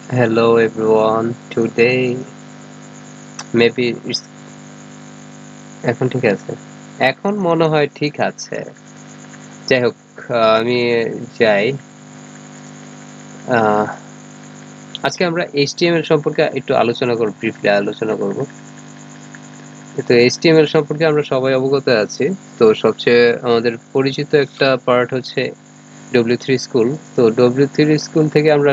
Hello everyone. Today maybe it's এখন ঠিক আছে। এখন মনে হয় ঠিক আছে। যাই হোক আমি যাই। আহ, আজকে আমরা HTML সম্পর্কে একটু ব্রিফলি আলোচনা করব। তো HTML সম্পর্কে আমরা সবাই অবগত আছি। তো সবচেয়ে আমাদের পরিচিত একটা পার্ট হচ্ছে W3 স্কুল। তো W3 স্কুল থেকে আমরা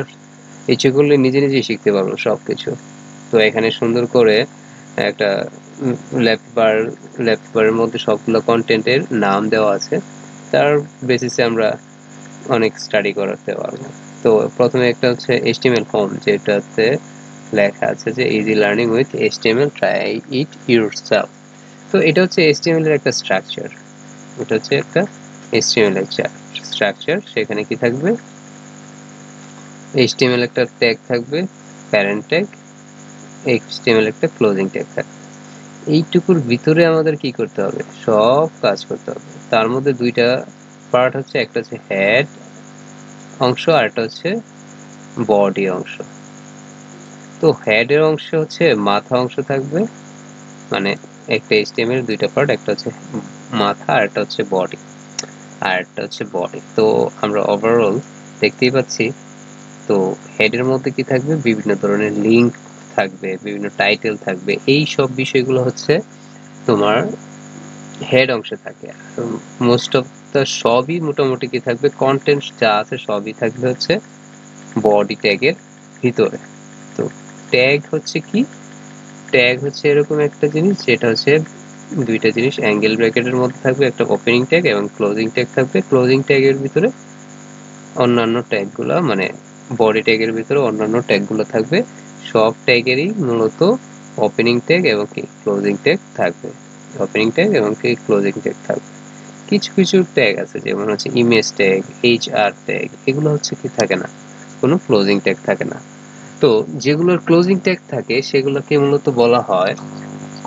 ইচ্ছে করলে নিজে নিজেই শিখতে পারবো সবকিছু। তো এখানে সুন্দর করে একটা লেফট বারের মধ্যে সবগুলো কন্টেন্টের নাম দেওয়া আছে, তার বেসিসে আমরা অনেক স্টাডি করাতে পারবো। তো প্রথমে একটা হচ্ছে HTML ফর্ম, যেটাতে লেখা আছে যে easy learning with HTML, try it yourself. তো এটা হচ্ছে HTML এর একটা স্ট্রাকচার। এটা হচ্ছে একটা HTML এর স্ট্রাকচার। সেখানে কি থাকবে? HTML একটা ট্যাগ থাকবে, প্যারেন্ট ট্যাগ, HTML একটা ক্লোজিং ট্যাগ থাকবে। এইটুকুর ভিতরে আমাদের কি করতে হবে? সব কাজ করতে হবে। তার মধ্যে দুইটা পার্ট হচ্ছে, একটা হচ্ছে হেড অংশ আর একটা হচ্ছে বডি অংশ। তো হেডের অংশ হচ্ছে মাথা অংশ থাকবে, মানে একটা HTML এর দুইটা পার্ট, একটা হচ্ছে মাথা আর একটা হচ্ছে বডি। তো আমরা ওভারঅল দেখতেই পাচ্ছি। তো হেডের মধ্যে কি থাকবে? বিভিন্ন ধরনের লিঙ্ক থাকবে, বিভিন্ন টাইটেল থাকবে। এই সব বিষয়গুলো হচ্ছে তোমার হেড অংশে থাকে। মোস্ট অফ দ্য সবই মোটামুটি কি থাকবে? কন্টেন্ট যা আছে সবই থাকবে হচ্ছে বডি ট্যাগের ভিতরে। তো ট্যাগ হচ্ছে কি? ট্যাগ হচ্ছে এরকম একটা জিনিস, যেটা হচ্ছে দুইটা জিনিস অ্যাঙ্গেল ব্র্যাকেটের মধ্যে থাকবে, একটা ওপেনিং ট্যাগ এবং ক্লোজিং ট্যাগ থাকবে। ক্লোজিং ট্যাগের ভিতরে অন্যান্য ট্যাগগুলো, মানে বডি ট্যাগের ভিতরে অন্যান্য ট্যাগগুলো থাকবে। সব ট্যাগেরই মূলত ওপেনিং ট্যাগ এবং কি ক্লোজিং ট্যাগ থাকবে। ওপেনিং ট্যাগ এবং কি ক্লোজিং ট্যাগ থাকবে। কিছু কিছু ট্যাগ আছে, যেমন হচ্ছে ইমেজ ট্যাগ, HR ট্যাগ, এগুলো হচ্ছে কি থাকে না, কোনো ক্লোজিং ট্যাগ থাকে না। তো যেগুলোর ক্লোজিং ট্যাগ থাকে সেগুলোকে মূলত বলা হয়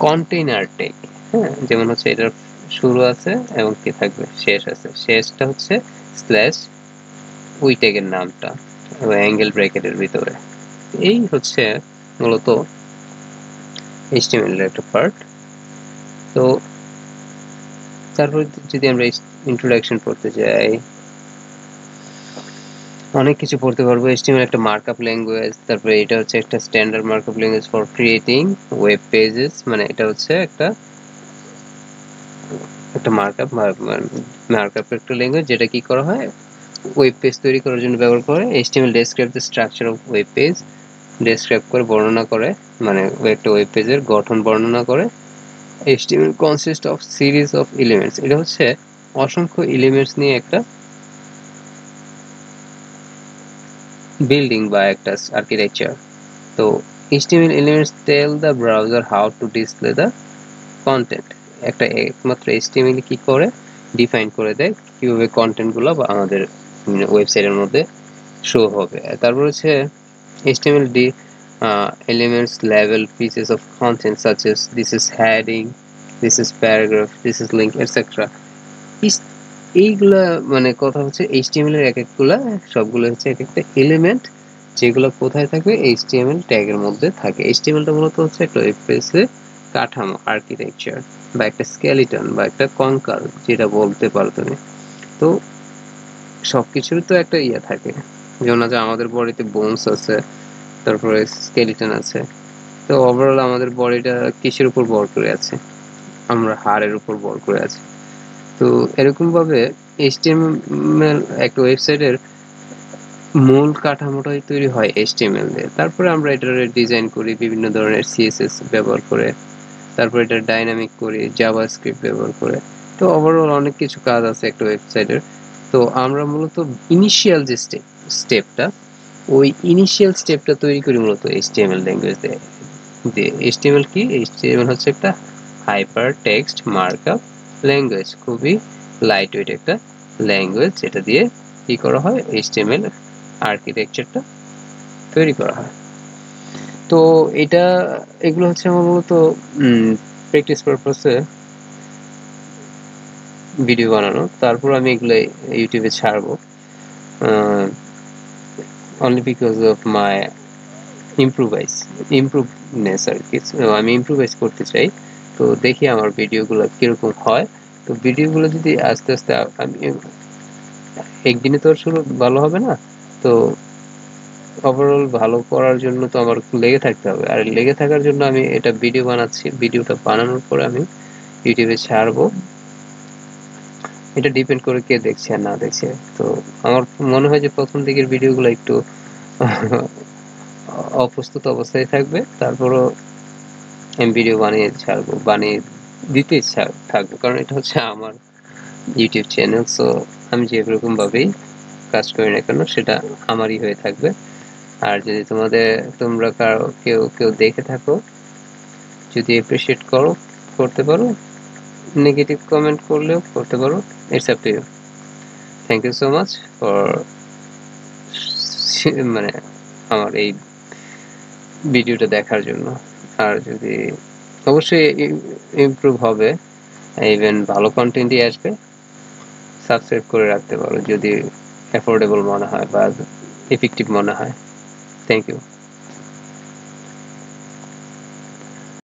কন্টেইনার ট্যাগ। হ্যাঁ, যেমন হচ্ছে এটার শুরু আছে এবং কি থাকবে শেষ আছে। শেষটা হচ্ছে স্ল্যাশ ওই ট্যাগের নামটা এবং অ্যাঙ্গেল ব্র্যাকেটের ভিতরে। এই হচ্ছে মূলত HTML এর একটা পার্ট। তো তারপর যদি আমরা ইন্ট্রোডাকশন পড়তে যাই, অনেক কিছু পড়তে পারবো। HTML একটা মার্কআপ ল্যাঙ্গুয়েজ। তারপরে এটা হচ্ছে একটা standard markup language for creating web pages. মানে এটা হচ্ছে একটা একটা মার্কআপ একটা ল্যাঙ্গুয়েজ, যেটা কি করা হয় ওয়েব পেজ তৈরি করার জন্য ব্যবহার করে। HTML describe the structure of web page, describe করে বর্ণনা করে, মানে একটা ওয়েব পেজের গঠন বর্ণনা করে। HTML consist of series of elements. এটা হচ্ছে অসংখ্য এলিমেন্টস নিয়ে একটা বিল্ডিং বা একটা আর্কিটেকচার। তো HTML elements tell the browser how to display the content। একটা একমাত্র HTML কি করে? ডিফাইন করে দেয় কিভাবে কন্টেন্ট গুলো বা আমাদের ওয়েবসাইটের মধ্যে শো হবে। তারপর হচ্ছে HTML elements label pieces of content such as this is heading, this is paragraph, this is link, etc. এইগুলা মানে কথা হচ্ছে HTML এর এক একগুলা সবগুলো হচ্ছে এক একটা এলিমেন্ট, যেগুলো কোথায় থাকবে? HTML ট্যাগের মধ্যে থাকে। HTML টা মূলত হচ্ছে একটা ওয়েব পেজের কাঠামো, আর্কিটেকচার বা একটা স্কেলিটন বা একটা কঙ্কাল, যেটা বলতে পারো তুমি। তো সবকিছুর তো একটা ইয়ে থাকে, যেমন আছে আমাদের বডিতে বোনস আছে, তারপরে স্কেলিটন আছে। তো ওভারঅল আমাদের বডিটা কিসের উপর ভর করে আছে? আমরা হাড়ের উপর ভর করে আছি। তো এরকম ভাবে HTML একটা ওয়েবসাইটের মূল কাঠামোটাই তৈরি হয় HTML দিয়ে। তারপরে আমরা এটার ডিজাইন করি বিভিন্ন ধরনের CSS ব্যবহার করে, তারপর এটা ডাইনামিক করি জাভাস্ক্রিপ্ট ব্যবহার করে। তো ওভারঅল অনেক কিছু কাজ আছে একটা ওয়েবসাইটের। তো আমরা মূলত ইনিশিয়াল যে স্টেপটা, ওই ইনিশিয়াল স্টেপটা তৈরি করি মূলত HTML ল্যাঙ্গুয়েজ দিয়ে। HTML কি? HTML হচ্ছে একটা হাইপার টেক্সট মার্কআপ ল্যাঙ্গুয়েজ, খুবই লাইট ওয়েট একটা ল্যাঙ্গুয়েজ, যেটা দিয়ে কি করা হয়? HTML আর্কিটেকচারটা তৈরি করা হয়। তো এটা এগুলো হচ্ছে আমার মূলত প্র্যাকটিস পারপাসে ভিডিও বানানো। তারপর আমি এগুলো ইউটিউবে ছাড়বো, অনলি বিকজ অফ মাই ইমপ্রুভনেস আর কি। আমি ইমপ্রুভাইজ করতে চাই, তো দেখি আমার ভিডিওগুলো কিরকম হয়। তো ভিডিওগুলো যদি আস্তে আস্তে আমি একদিনে তো শুরু ভালো হবে না, তো ওভারঅল ভালো করার জন্য তো আমার লেগে থাকতে হবে। আর লেগে থাকার জন্য আমি এটা ভিডিও বানাচ্ছি, ভিডিওটা বানানোর পরে আমি ইউটিউবে ছাড়বো। এটা ডিপেন্ড করে কে দেখছে আর না দেখছে। তো আমার মনে হয় যে প্রথম দিকের ভিডিওগুলো একটু অপ্রস্তুত অবস্থায় থাকবে, তারপরও আমি ভিডিও বানিয়ে ছাড়বো, বানিয়ে দিতে ইচ্ছা থাকবো, কারণ এটা হচ্ছে আমার ইউটিউব চ্যানেল। সো আমি যেরকম ভাবেই কাজ করি না কেন সেটা আমারই হয়ে থাকবে। আর যদি তোমরা কেউ কেউ দেখে থাকো, যদি অ্যাপ্রিসিয়েট করতে পারো, নেগেটিভ কমেন্ট করলেও করতে পারো, it's up to you. Thank you so much for মানে আমার এই ভিডিওটা দেখার জন্য। আর যদি অবশ্যই ইমপ্রুভ হবে, ইভেন ভালো কন্টেন্টই আসবে, সাবস্ক্রাইব করে রাখতে পারো যদি অ্যাফোর্ডেবল মনে হয় বা ইফেক্টিভ মনে হয়। Thank you.